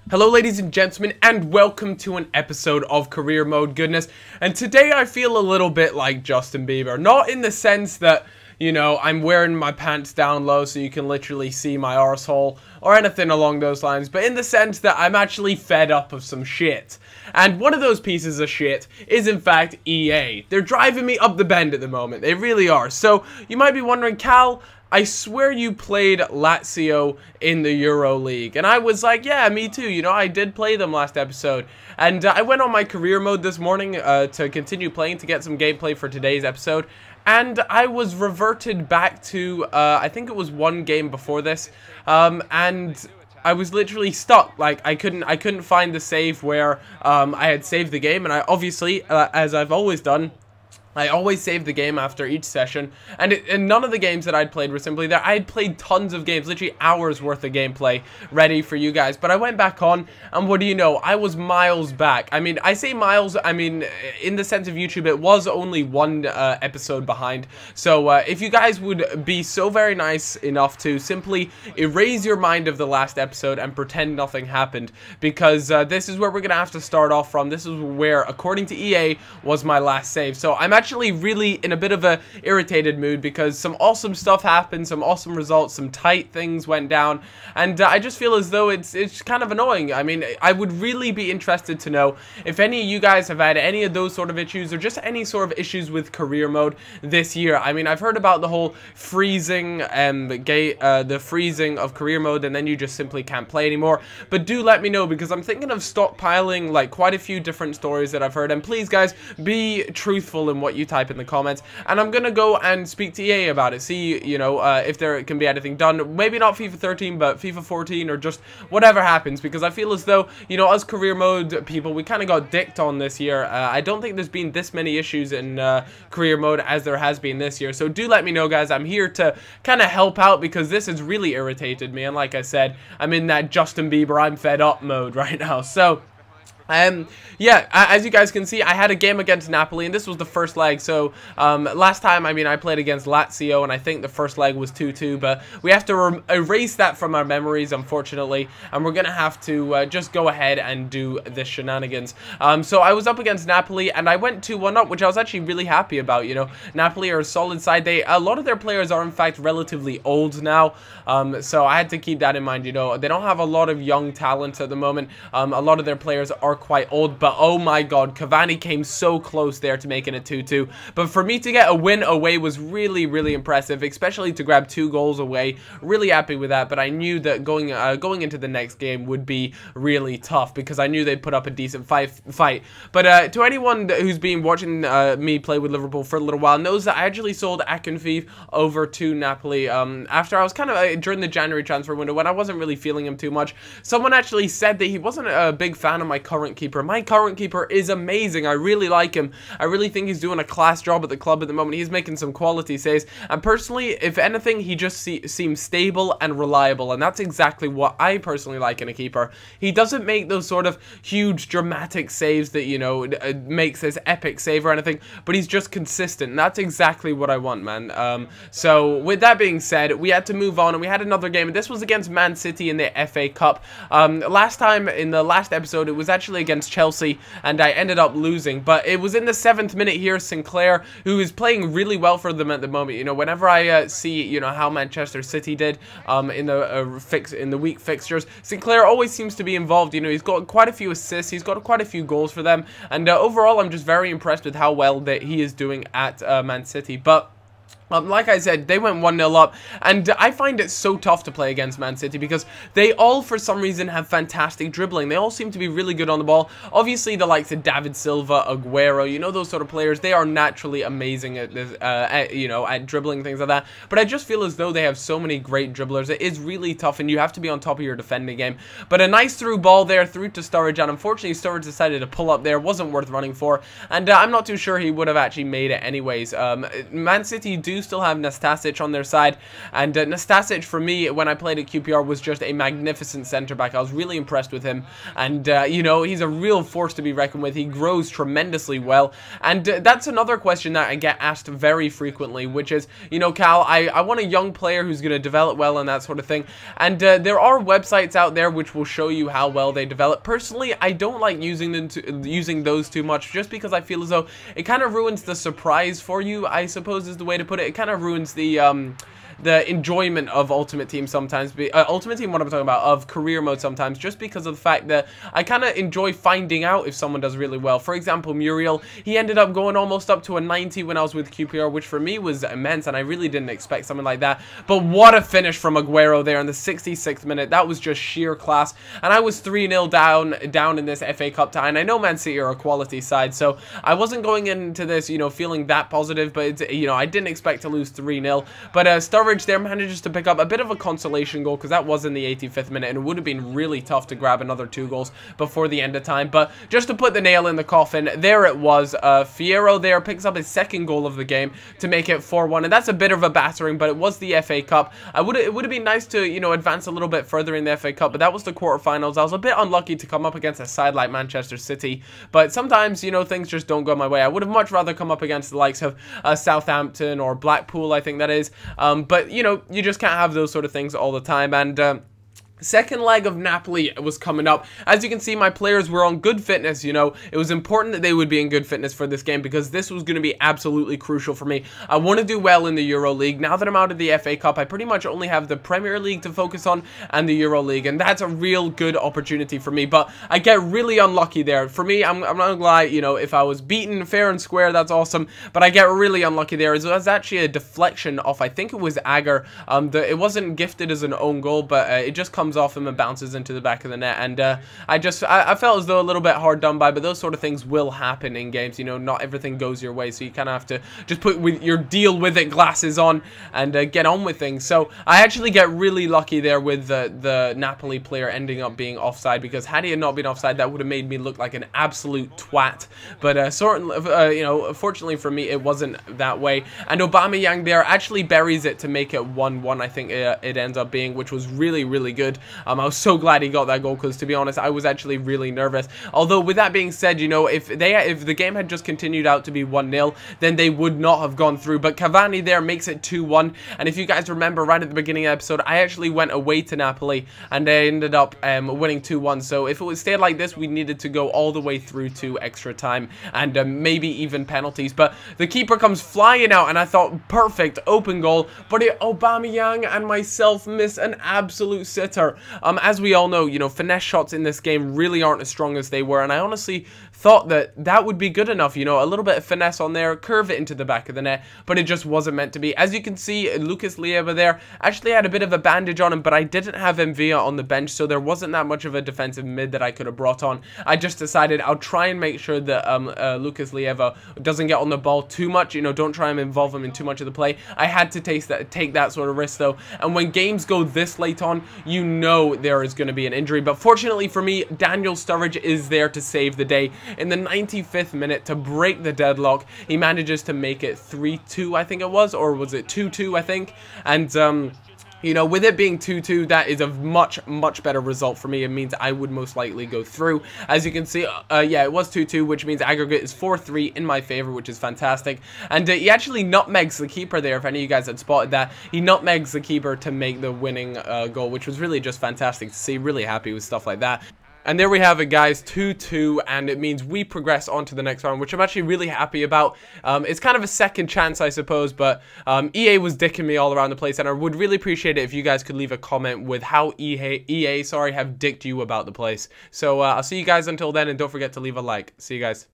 Hello ladies and gentlemen, and welcome to an episode of Career Mode Goodness. And today I feel a little bit like Justin Bieber. Not in the sense that, you know, I'm wearing my pants down low so you can literally see my arsehole or anything along those lines, but in the sense that I'm actually fed up of some shit. And one of those pieces of shit is in fact EA. They're driving me up the bend at the moment. They really are. So you might be wondering, Cal, I swear you played Lazio in the Euro League. And I was like, yeah, me too. You know, I did play them last episode. And I went on my career mode this morning to continue playing to get some gameplay for today's episode. And I was reverted back to, I think it was one game before this. And I was literally stuck. Like, I couldn't find the save where I had saved the game. And I obviously, as I've always done, I always save the game after each session, and none of the games that I'd played were simply there. I had played tons of games, literally hours worth of gameplay ready for you guys, but I went back on, and what do you know, I was miles back. I mean, I say miles, I mean, in the sense of YouTube, it was only one episode behind, so if you guys would be so very nice enough to simply erase your mind of the last episode and pretend nothing happened, because this is where we're going to have to start off from. This is where, according to EA, was my last save, so I'm actually really in a bit of a irritated mood because some awesome stuff happened, some awesome results, some tight things went down, and I just feel as though it's kind of annoying. I mean, I would really be interested to know if any of you guys have had any of those sort of issues or just any sort of issues with career mode this year. I mean, I've heard about the whole freezing the freezing of career mode, and then you just simply can't play anymore. But do let me know, because I'm thinking of stockpiling like quite a few different stories that I've heard, and please guys, be truthful in what you type in the comments, and I'm gonna go and speak to EA about it, see, you know, if there can be anything done. Maybe not FIFA 13, but FIFA 14, or just whatever happens, because I feel as though, you know, us career mode people, we kind of got dicked on this year. I don't think there's been this many issues in career mode as there has been this year, so do let me know, guys. I'm here to kind of help out, because this has really irritated me, and like I said, I'm in that Justin Bieber, I'm fed up mode right now. So yeah, as you guys can see, I had a game against Napoli, and this was the first leg. So, last time, I mean, I played against Lazio, and I think the first leg was 2-2, but we have to erase that from our memories, unfortunately, and we're gonna have to just go ahead and do the shenanigans. So I was up against Napoli, and I went 2-1 up, which I was actually really happy about. You know, Napoli are a solid side. A lot of their players are, in fact, relatively old now, so I had to keep that in mind. You know, they don't have a lot of young talent at the moment. A lot of their players are quite old, but oh my god, Cavani came so close there to making it 2-2, but for me to get a win away was really, really impressive, especially to grab 2 goals away. Really happy with that, but I knew that going into the next game would be really tough, because I knew they'd put up a decent fight. But to anyone who's been watching me play with Liverpool for a little while knows that I actually sold Akinfeev over to Napoli after I was kind of during the January transfer window, when I wasn't really feeling him too much. Someone actually said that he wasn't a big fan of my current keeper. My current keeper is amazing. I really like him. I really think he's doing a class job at the club at the moment. He's making some quality saves, and personally, if anything, he just seems stable and reliable, and that's exactly what I personally like in a keeper. He doesn't make those sort of huge dramatic saves that, you know, makes this epic save or anything, but he's just consistent, and that's exactly what I want, man. So with that being said, we had to move on, and we had another game, and this was against Man City in the FA Cup. Last time, in the last episode, it was actually against Chelsea, and I ended up losing, but it was in the 7th minute here. Sinclair, who is playing really well for them at the moment, you know, whenever I see, you know, how Manchester City did in the week fixtures, Sinclair always seems to be involved. You know, he's got quite a few assists, he's got quite a few goals for them, and overall I'm just very impressed with how well that he is doing at Man City. But like I said, they went 1-0 up, and I find it so tough to play against Man City because they all, for some reason, have fantastic dribbling. They all seem to be really good on the ball. Obviously, the likes of David Silva, Aguero, you know, those sort of players, they are naturally amazing at this, you know, at dribbling, things like that. But I just feel as though they have so many great dribblers. It is really tough, and you have to be on top of your defending game. But a nice through ball there, through to Sturridge, and unfortunately, Sturridge decided to pull up there. Wasn't worth running for, and I'm not too sure he would have actually made it anyways. Man City do do still have Nastasic on their side, and Nastasic, for me, when I played at QPR, was just a magnificent centre-back. I was really impressed with him, and, you know, he's a real force to be reckoned with. He grows tremendously well, and that's another question that I get asked very frequently, which is, you know, Cal, I want a young player who's going to develop well and that sort of thing, and there are websites out there which will show you how well they develop. Personally, I don't like using those too much, just because I feel as though it kind of ruins the surprise for you, I suppose is the way to put it. It kind of ruins the enjoyment of Ultimate Team sometimes, Ultimate Team, what I'm talking about, of career mode sometimes, just because of the fact that I kind of enjoy finding out if someone does really well. For example, Muriel, he ended up going almost up to a 90 when I was with QPR, which for me was immense, and I really didn't expect something like that. But what a finish from Aguero there in the 66th minute. That was just sheer class, and I was 3-0 down in this FA Cup tie, and I know Man City are a quality side, so I wasn't going into this, you know, feeling that positive, but, it's, you know, I didn't expect to lose 3-0, but Sturridge there manages to pick up a bit of a consolation goal, because that was in the 85th minute, and it would have been really tough to grab another 2 goals before the end of time. But just to put the nail in the coffin, there it was. Fierro there picks up his 2nd goal of the game to make it 4-1, and that's a bit of a battering, but it was the FA Cup. It would have been nice to, you know, advance a little bit further in the FA Cup, but that was the quarterfinals. I was a bit unlucky to come up against a side like Manchester City, but sometimes, you know, things just don't go my way. I would have much rather come up against the likes of Southampton or Blackpool, I think that is, but, you know, you just can't have those sort of things all the time, and second leg of Napoli was coming up. As you can see, my players were on good fitness, you know. It was important that they would be in good fitness for this game, because this was going to be absolutely crucial for me. I want to do well in the Euro League. Now that I'm out of the FA Cup, I pretty much only have the Premier League to focus on and the Euro League, and that's a real good opportunity for me. But I get really unlucky there. For me, I'm not gonna lie, you know, if I was beaten fair and square, that's awesome, but I get really unlucky there. It was actually a deflection off, I think it was Agger. It wasn't gifted as an own goal, but it just comes off him and bounces into the back of the net, and I felt as though a little bit hard done by, but those sort of things will happen in games, you know. Not everything goes your way, so you kind of have to just put your deal with it glasses on and get on with things. So I actually get really lucky there with the Napoli player ending up being offside, because had he not been offside, that would have made me look like an absolute twat, but you know, fortunately for me, it wasn't that way, and Aubameyang there actually buries it to make it 1-1, I think it ends up being, which was really, really good. I was so glad he got that goal, because to be honest, I was actually really nervous. Although with that being said, you know, if the game had just continued out to be 1-0, then they would not have gone through. But Cavani there makes it 2-1. And if you guys remember, right at the beginning of the episode, I actually went away to Napoli, and they ended up winning 2-1. So if it would stay like this, we needed to go all the way through to extra time and maybe even penalties. But the keeper comes flying out, and I thought, perfect, open goal. But Aubameyang and myself miss an absolute sitter. As we all know, you know, finesse shots in this game really aren't as strong as they were, and I honestly thought that would be good enough, you know, a little bit of finesse on there, curve it into the back of the net, but it just wasn't meant to be. As you can see, Lucas Leiva there actually had a bit of a bandage on him, but I didn't have Mvia on the bench, so there wasn't that much of a defensive mid that I could have brought on. I just decided I'll try and make sure that Lucas Leiva doesn't get on the ball too much, you know, don't try and involve him in too much of the play. I had to take that sort of risk, though, and when games go this late on, you know there is going to be an injury, but fortunately for me, Daniel Sturridge is there to save the day. In the 95th minute, to break the deadlock, he manages to make it 3-2, I think it was, or was it 2-2, I think, and you know, with it being 2-2, that is a much, much better result for me. It means I would most likely go through. As you can see, yeah, it was 2-2, which means aggregate is 4-3 in my favor, which is fantastic. And he actually nutmegs the keeper there, if any of you guys had spotted that. He nutmegs the keeper to make the winning goal, which was really just fantastic to see. Really happy with stuff like that. And there we have it, guys, 2-2, and it means we progress on to the next round, which I'm actually really happy about. It's kind of a second chance, I suppose, but EA was dicking me all around the place, and I would really appreciate it if you guys could leave a comment with how EA have dicked you about the place. So I'll see you guys until then, and don't forget to leave a like. See you guys.